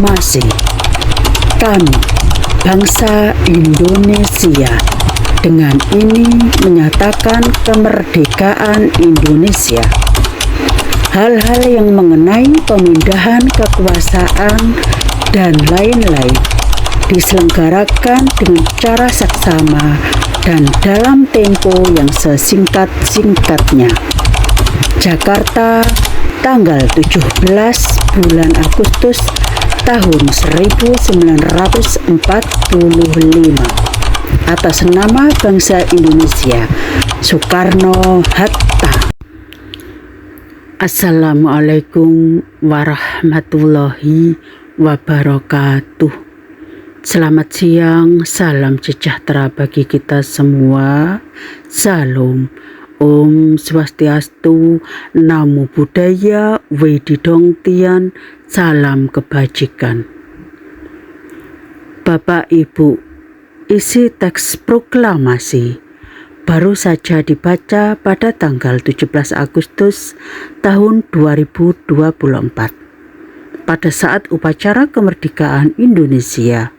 proklamasi. Kami, bangsa Indonesia, dengan ini menyatakan kemerdekaan Indonesia. Hal-hal yang mengenai pemindahan kekuasaan dan lain-lain diselenggarakan dengan cara saksama dan dalam tempo yang sesingkat-singkatnya. Jakarta, tanggal 17 bulan Agustus tahun 1945. Atas nama bangsa Indonesia, Soekarno-Hatta. Assalamualaikum warahmatullahi wabarakatuh. Selamat siang, salam sejahtera bagi kita semua. Salam, Om Swastiastu, Namo Buddhaya, Wididong Tian, salam kebajikan. Bapak Ibu, isi teks proklamasi baru saja dibaca pada tanggal 17 Agustus tahun 2024 pada saat upacara kemerdekaan Indonesia.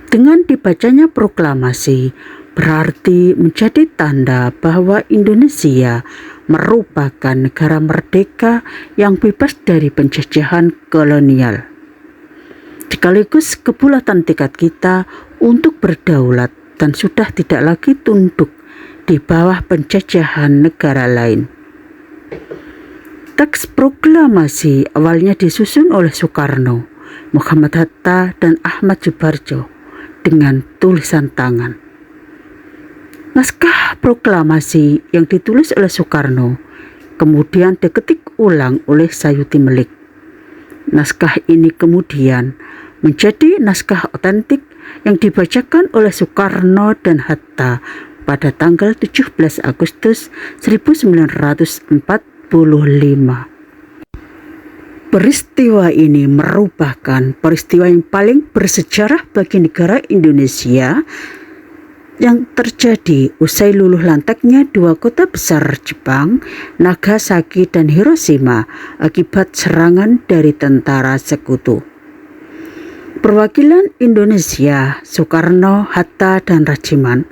Dengan dibacanya proklamasi berarti menjadi tanda bahwa Indonesia merupakan negara merdeka yang bebas dari penjajahan kolonial. Sekaligus kebulatan tekad kita untuk berdaulat dan sudah tidak lagi tunduk di bawah penjajahan negara lain. Teks proklamasi awalnya disusun oleh Soekarno, Muhammad Hatta, dan Ahmad Subarjo dengan tulisan tangan. Naskah proklamasi yang ditulis oleh Soekarno kemudian diketik ulang oleh Sayuti Melik. Naskah ini kemudian menjadi naskah otentik yang dibacakan oleh Soekarno dan Hatta pada tanggal 17 Agustus 1945. Peristiwa ini merupakan peristiwa yang paling bersejarah bagi negara Indonesia yang terjadi usai luluh lantaknya dua kota besar Jepang, Nagasaki dan Hiroshima akibat serangan dari tentara sekutu. Perwakilan Indonesia, Soekarno, Hatta, dan Rajiman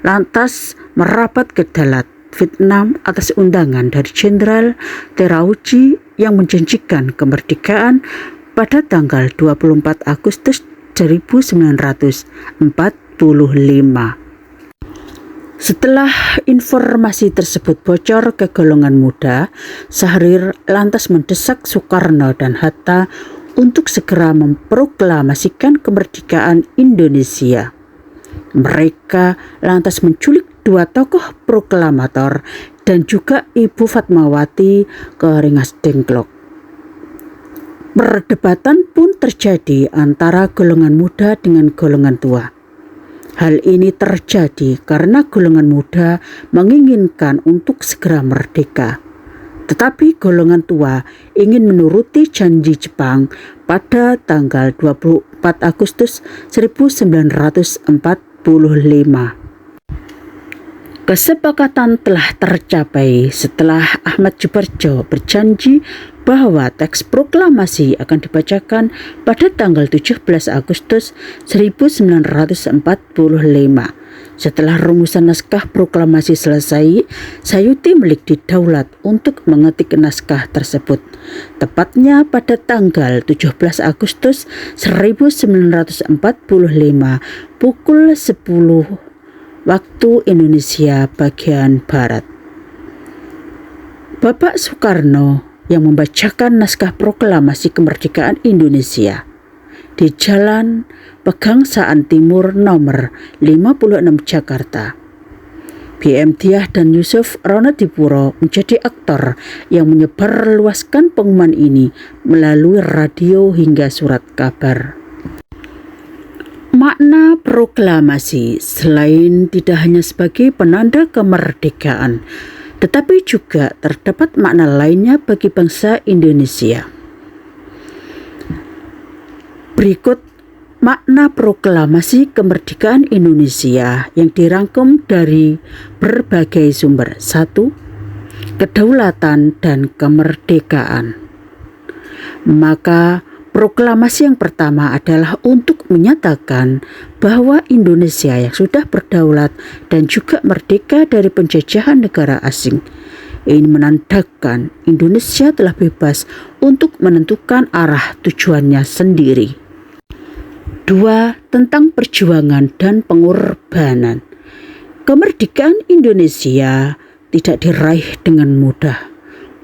lantas merapat ke Dalat, Vietnam atas undangan dari Jenderal Terauchi yang menjanjikan kemerdekaan pada tanggal 24 Agustus 1945. Setelah informasi tersebut bocor ke golongan muda, Syahrir lantas mendesak Soekarno dan Hatta untuk segera memproklamasikan kemerdekaan Indonesia. Mereka lantas menculik dua tokoh proklamator dan juga Ibu Fatmawati ke Rengas Dengklok. Perdebatan pun terjadi antara golongan muda dengan golongan tua. Hal ini terjadi karena golongan muda menginginkan untuk segera merdeka. Tetapi golongan tua ingin menuruti janji Jepang pada tanggal 24 Agustus 1945. Kesepakatan telah tercapai setelah Ahmad Subarjo berjanji bahwa teks proklamasi akan dibacakan pada tanggal 17 Agustus 1945. Setelah rumusan naskah proklamasi selesai, Sayuti Melik didaulat untuk mengetik naskah tersebut. Tepatnya pada tanggal 17 Agustus 1945 pukul 10 waktu Indonesia bagian Barat. Bapak Soekarno yang membacakan naskah proklamasi kemerdekaan Indonesia di Jalan Pegangsaan Timur nomor 56 Jakarta. BM Diah dan Yusuf Ronodipuro menjadi aktor yang menyebarluaskan pengumuman ini melalui radio hingga surat kabar. Makna proklamasi selain tidak hanya sebagai penanda kemerdekaan, tetapi juga terdapat makna lainnya bagi bangsa Indonesia. Berikut makna proklamasi kemerdekaan Indonesia yang dirangkum dari berbagai sumber. 1. Kedaulatan dan kemerdekaan. Maka Proklamasi yang pertama adalah untuk menyatakan bahwa Indonesia yang sudah berdaulat dan juga merdeka dari penjajahan negara asing. Ini menandakan Indonesia telah bebas untuk menentukan arah tujuannya sendiri. 2. Tentang perjuangan dan pengorbanan. Kemerdekaan Indonesia tidak diraih dengan mudah.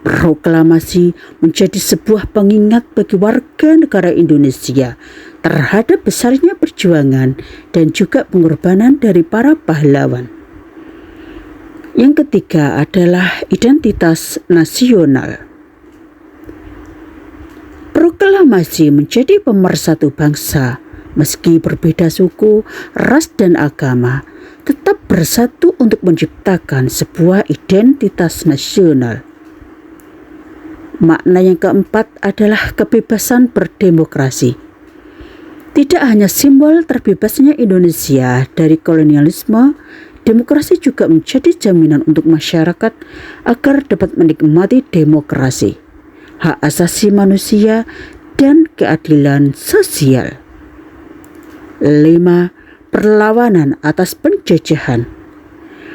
Proklamasi menjadi sebuah pengingat bagi warga negara Indonesia terhadap besarnya perjuangan dan juga pengorbanan dari para pahlawan. Yang ketiga adalah identitas nasional. Proklamasi menjadi pemersatu bangsa, meski berbeda suku, ras, dan agama, tetap bersatu untuk menciptakan sebuah identitas nasional. Makna yang keempat adalah kebebasan berdemokrasi. Tidak hanya simbol terbebasnya Indonesia dari kolonialisme, demokrasi juga menjadi jaminan untuk masyarakat agar dapat menikmati demokrasi, hak asasi manusia, dan keadilan sosial. 5. Perlawanan atas penjajahan.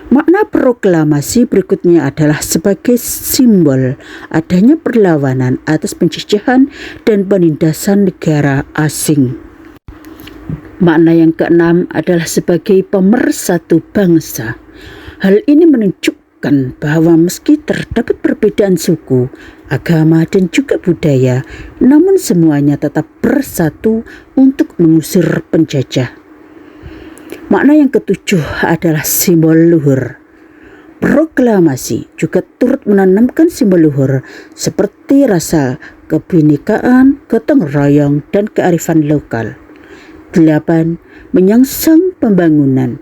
Makna proklamasi berikutnya adalah sebagai simbol adanya perlawanan atas penjajahan dan penindasan negara asing. Makna yang keenam adalah sebagai pemersatu bangsa. Hal ini menunjukkan bahwa meski terdapat perbedaan suku, agama, dan juga budaya, namun semuanya tetap bersatu untuk mengusir penjajah. Makna yang ketujuh adalah simbol luhur. Proklamasi juga turut menanamkan simbol luhur seperti rasa kebinekaan, gotong royong, dan kearifan lokal. 8. Menyongsong pembangunan.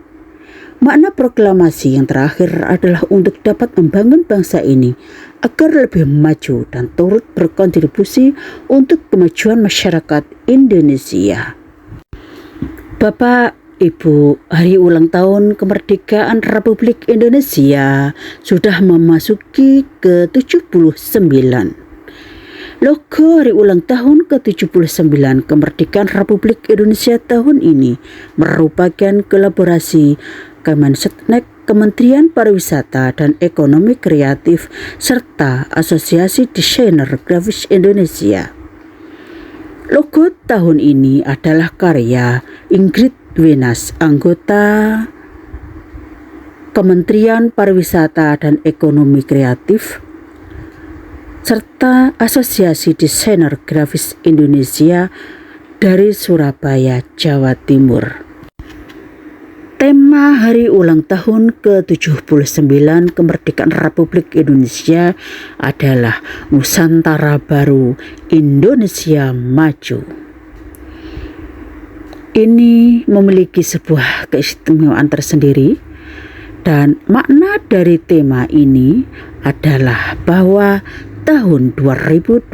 Makna proklamasi yang terakhir adalah untuk dapat membangun bangsa ini agar lebih maju dan turut berkontribusi untuk kemajuan masyarakat Indonesia. Bapak, Ibu, hari ulang tahun kemerdekaan Republik Indonesia sudah memasuki ke-79. Logo hari ulang tahun ke-79 kemerdekaan Republik Indonesia tahun ini merupakan kolaborasi Kemensetnek, Kementerian Pariwisata dan Ekonomi Kreatif, serta Asosiasi Desainer Grafis Indonesia. Logo tahun ini adalah karya Ingrid Wenas, anggota Kementerian Pariwisata dan Ekonomi Kreatif, serta Asosiasi Desainer Grafis Indonesia dari Surabaya, Jawa Timur. Tema hari ulang tahun ke-79 kemerdekaan Republik Indonesia adalah Nusantara Baru, Indonesia Maju. Ini memiliki sebuah keistimewaan tersendiri, dan makna dari tema ini adalah bahwa tahun 2024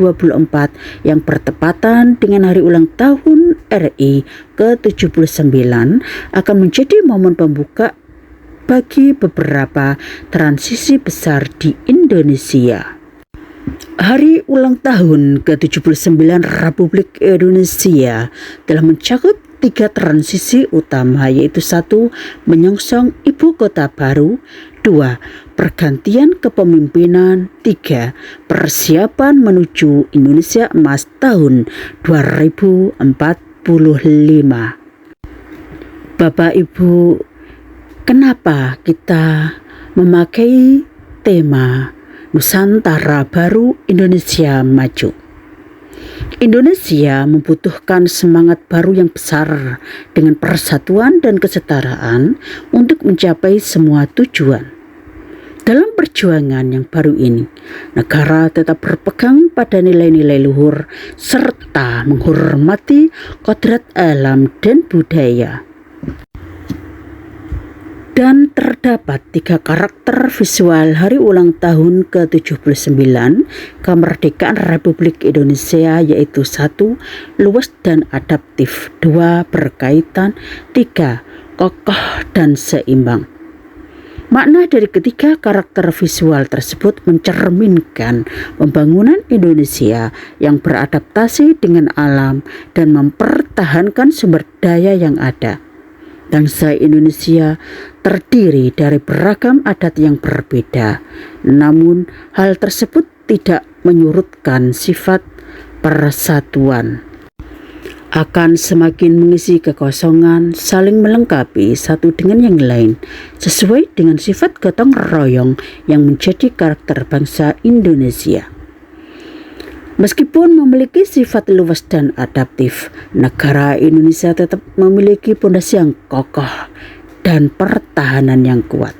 yang bertepatan dengan hari ulang tahun RI ke-79 akan menjadi momen pembuka bagi beberapa transisi besar di Indonesia. Hari ulang tahun ke-79 Republik Indonesia telah mencakup 3 transisi utama, yaitu 1. Menyongsong ibu kota baru, 2. Pergantian kepemimpinan, 3. Persiapan menuju Indonesia Emas tahun 2045. Bapak Ibu, kenapa kita memakai tema Nusantara Baru, Indonesia Maju? Indonesia membutuhkan semangat baru yang besar dengan persatuan dan kesetaraan untuk mencapai semua tujuan. Dalam perjuangan yang baru ini, negara tetap berpegang pada nilai-nilai luhur serta menghormati kodrat alam dan budaya. Dan terdapat 3 karakter visual hari ulang tahun ke-79 kemerdekaan Republik Indonesia, yaitu 1. Luas dan adaptif, 2. Berkaitan, 3. Kokoh dan seimbang. Makna dari ketiga karakter visual tersebut mencerminkan pembangunan Indonesia yang beradaptasi dengan alam dan mempertahankan sumber daya yang ada. Bangsa Indonesia terdiri dari beragam adat yang berbeda, namun hal tersebut tidak menyurutkan sifat persatuan. Akan semakin mengisi kekosongan, saling melengkapi satu dengan yang lain, sesuai dengan sifat gotong royong yang menjadi karakter bangsa Indonesia. Meskipun memiliki sifat luas dan adaptif, negara Indonesia tetap memiliki pondasi yang kokoh dan pertahanan yang kuat.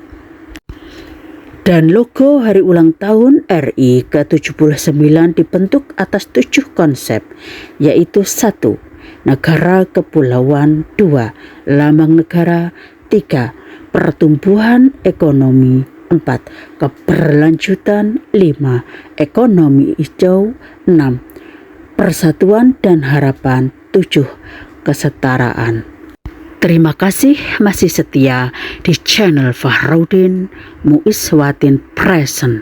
Dan logo hari ulang tahun RI ke-79 dibentuk atas 7 konsep, yaitu 1. Negara kepulauan, 2. Lambang negara, 3. Pertumbuhan ekonomi, 4. Keberlanjutan, 5. Ekonomi hijau, 6. Persatuan dan harapan, 7. Kesetaraan. Terima kasih masih setia di channel Fahrudin Muiswatin Present.